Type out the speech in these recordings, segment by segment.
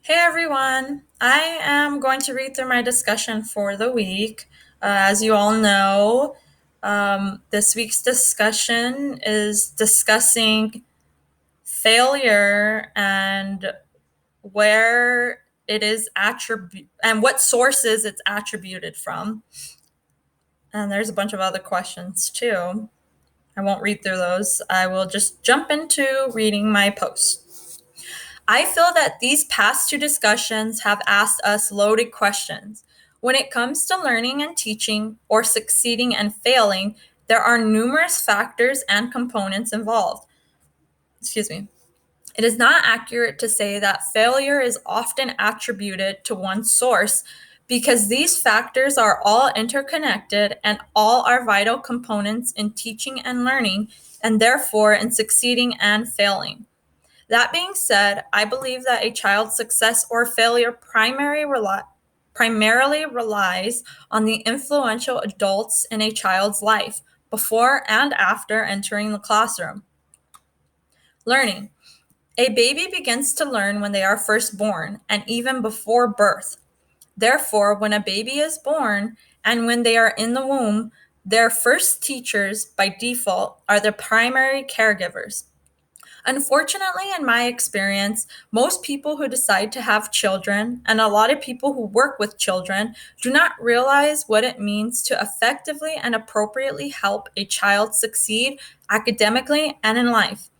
Hey everyone, I am going to read through my discussion for the week. As you all know, this week's discussion is discussing failure and where it is and what sources it's attributed from. And there's a bunch of other questions too. I won't read through those. I will just jump into reading my post. I feel that these past two discussions have asked us loaded questions. When it comes to learning and teaching, or succeeding and failing, there are numerous factors and components involved. Excuse me. It is not accurate to say that failure is often attributed to one source because these factors are all interconnected and all are vital components in teaching and learning, and therefore in succeeding and failing. That being said, I believe that a child's success or failure primarily relies on the influential adults in a child's life before and after entering the classroom. Learning. A baby begins to learn when they are first born and even before birth. Therefore, when a baby is born and when they are in the womb, their first teachers, by default, are the primary caregivers. Unfortunately, in my experience, most people who decide to have children and a lot of people who work with children do not realize what it means to effectively and appropriately help a child succeed academically and in life.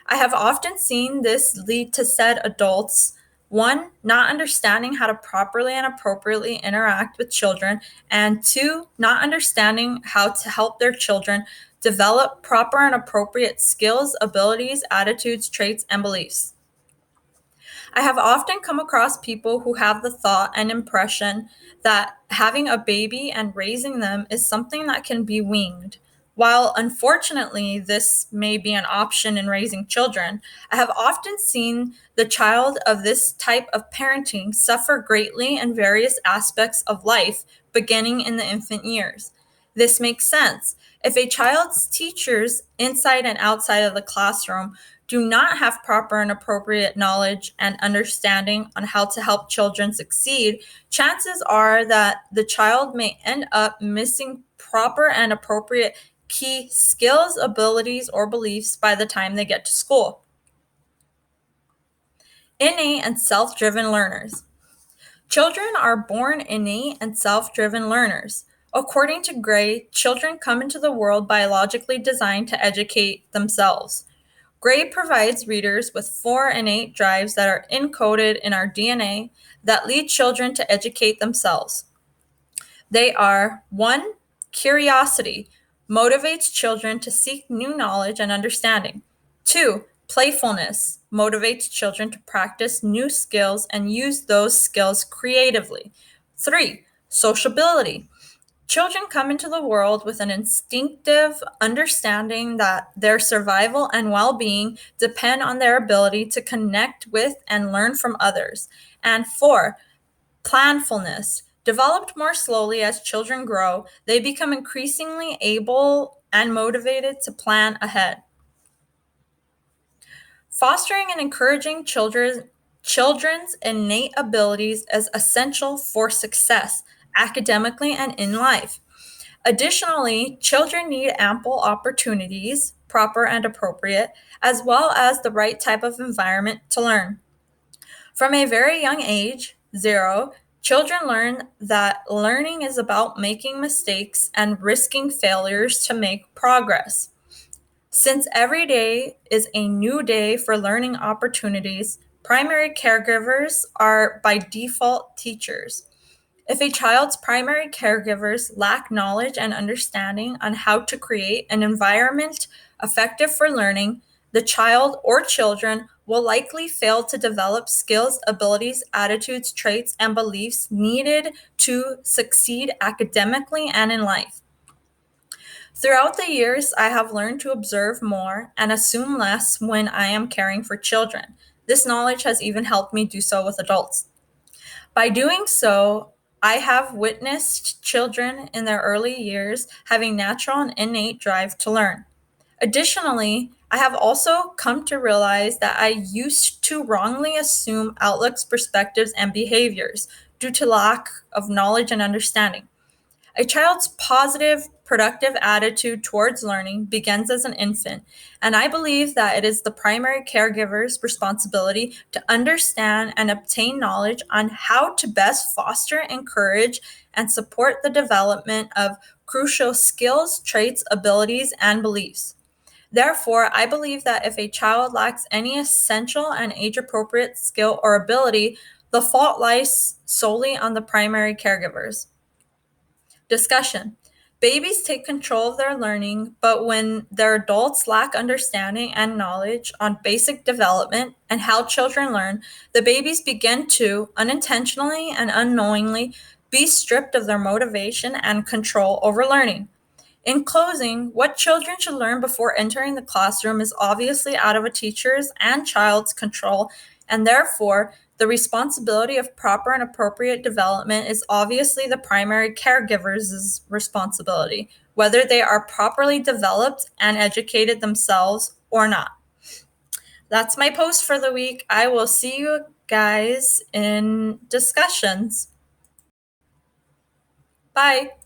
I have often seen this lead to said adults, one, not understanding how to properly and appropriately interact with children, and two, not understanding how to help their children develop proper and appropriate skills, abilities, attitudes, traits, and beliefs. I have often come across people who have the thought and impression that having a baby and raising them is something that can be winged. While unfortunately this may be an option in raising children, I have often seen the child of this type of parenting suffer greatly in various aspects of life, beginning in the infant years. This makes sense. If a child's teachers inside and outside of the classroom do not have proper and appropriate knowledge and understanding on how to help children succeed, chances are that the child may end up missing proper and appropriate key skills, abilities, or beliefs by the time they get to school. Innate and self driven learners. Children are born innate and self driven learners. According to Gray, children come into the world biologically designed to educate themselves. Gray provides readers with four innate drives that are encoded in our DNA that lead children to educate themselves. They are 1. Curiosity motivates children to seek new knowledge and understanding. 2. Playfulness motivates children to practice new skills and use those skills creatively. 3. Sociability. Children come into the world with an instinctive understanding that their survival and well being depend on their ability to connect with and learn from others. And 4, planfulness. Developed more slowly as children grow, they become increasingly able and motivated to plan ahead. Fostering and encouraging children's innate abilities is essential for success, academically and in life. Additionally, children need ample opportunities, proper and appropriate, as well as the right type of environment to learn. From a very young age, 0, children learn that learning is about making mistakes and risking failures to make progress. Since every day is a new day for learning opportunities, primary caregivers are by default teachers. If a child's primary caregivers lack knowledge and understanding on how to create an environment effective for learning, the child or children will likely fail to develop skills, abilities, attitudes, traits, and beliefs needed to succeed academically and in life. Throughout the years, I have learned to observe more and assume less when I am caring for children. This knowledge has even helped me do so with adults. By doing so, I have witnessed children in their early years having natural and innate drive to learn. Additionally, I have also come to realize that I used to wrongly assume outlooks, perspectives, and behaviors due to lack of knowledge and understanding. A child's positive, productive attitude towards learning begins as an infant, and I believe that it is the primary caregiver's responsibility to understand and obtain knowledge on how to best foster, encourage, and support the development of crucial skills, traits, abilities, and beliefs. Therefore, I believe that if a child lacks any essential and age appropriate skill or ability, the fault lies solely on the primary caregivers. Discussion. Babies take control of their learning, but when their adults lack understanding and knowledge on basic development and how children learn, the babies begin to, unintentionally and unknowingly, be stripped of their motivation and control over learning. In closing, what children should learn before entering the classroom is obviously out of a teacher's and child's control, and therefore, the responsibility of proper and appropriate development is obviously the primary caregiver's responsibility, whether they are properly developed and educated themselves or not. That's my post for the week. I will see you guys in discussions. Bye.